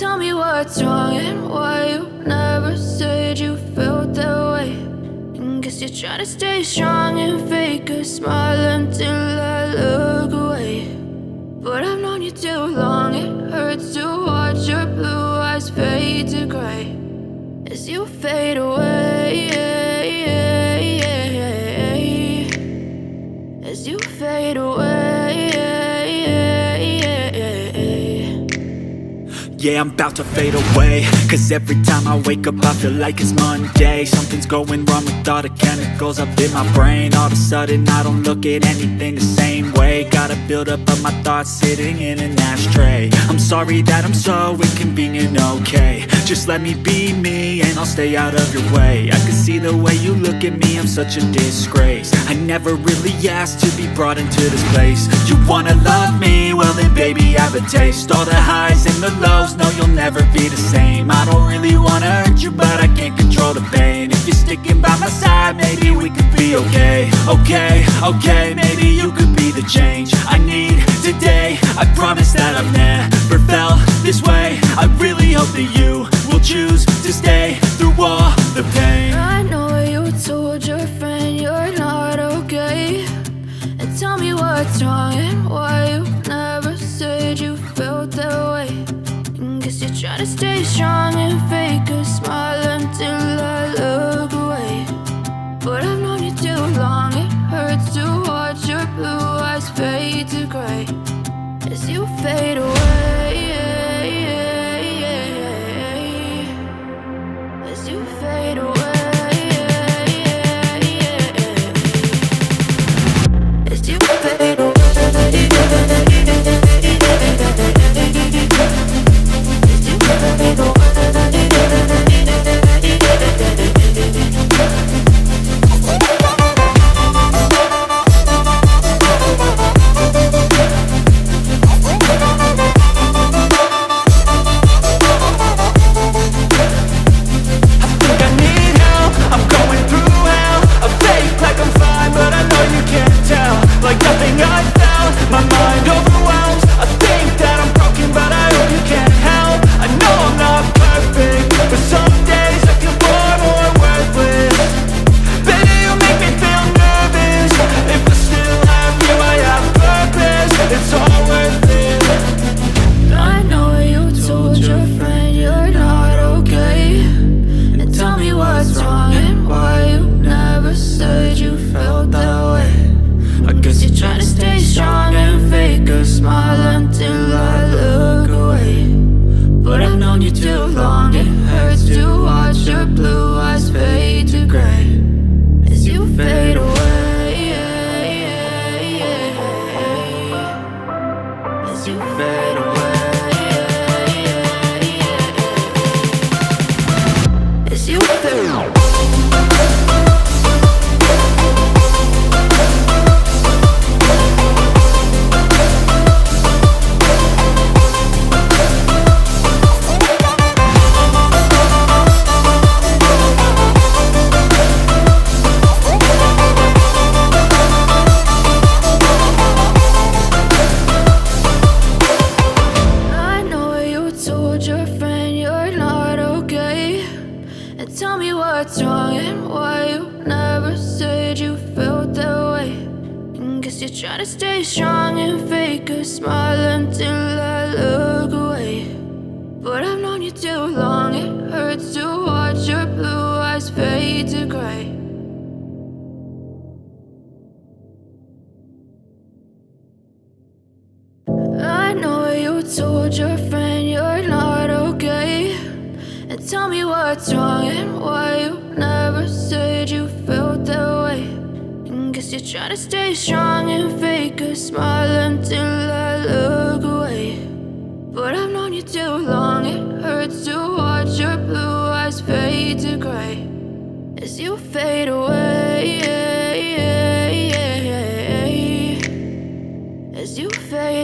Tell me what's wrong and why you never said you felt that way. And guess you're trying to stay strong and fake a smile until I look away. But I've known you too long, it hurts to watch your blue eyes fade to gray as you fade away. As you fade away. Yeah, I'm about to fade away, cause every time I wake up I feel like it's Monday. Something's going wrong with all the chemicals up in my brain. All of a sudden I don't look at anything the same way. Got a buildup of my thoughts sitting in an ashtray. I'm sorry that I'm so inconvenient, okay. Just let me be me and I'll stay out of your way. I can see the way you look at me, I'm such a disgrace. I never really asked to be brought into this place. You wanna love me? Well then baby have a taste. All the highs and the lows, no you'll never be the same. I don't really wanna hurt you but I can't control the pain. If you're sticking by my side maybe we could be okay. Okay, maybe you could be the change I need today. I promise that I've never felt this way. I really hope that you will choose to stay through all the pain. I know you told your friend you're not okay. And tell me what's wrong and why you never said you felt that way. And guess you're trying to stay strong and fake a smile until I look away. But I've known you too long, it hurts to watch your blue eyes fade to gray as you fade away. As you fade away. As you fade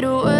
away.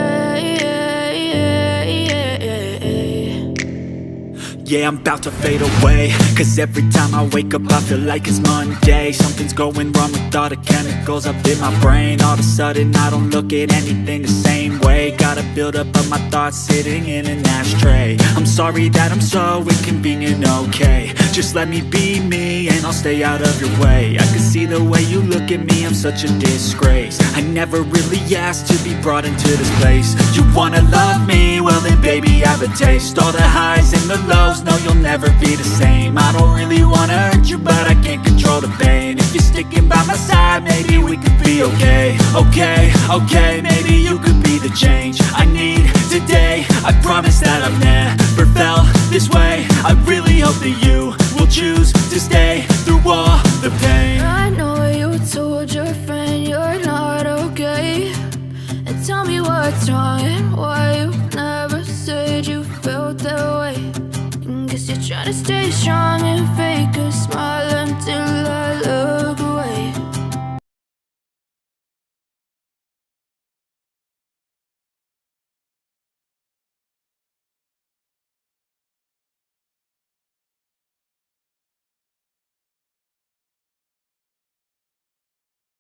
Yeah, I'm about to fade away, cause every time I wake up I feel like it's Monday. Something's going wrong with all the chemicals up in my brain. All of a sudden I don't look at anything the same way. Got a buildup of my thoughts sitting in an ashtray. I'm sorry that I'm so inconvenient, okay. Just let me be me and I'll stay out of your way. I can see the way you look at me, I'm such a disgrace. I never really asked to be brought into this place. You wanna love me? Well then baby I have a taste. All the highs and the lows, no you'll never be the same. I don't really wanna hurt you but I can't control the pain. If you're sticking by my side maybe we could be okay. Okay, maybe you could be the change I need today. I promise that I've never felt this way. I really hope that you will choose to stay through all the pain. I know you told your friend you're not okay, and tell me what's wrong and why you never said you felt that way. Guess you're trying to stay strong and fake a smile until I love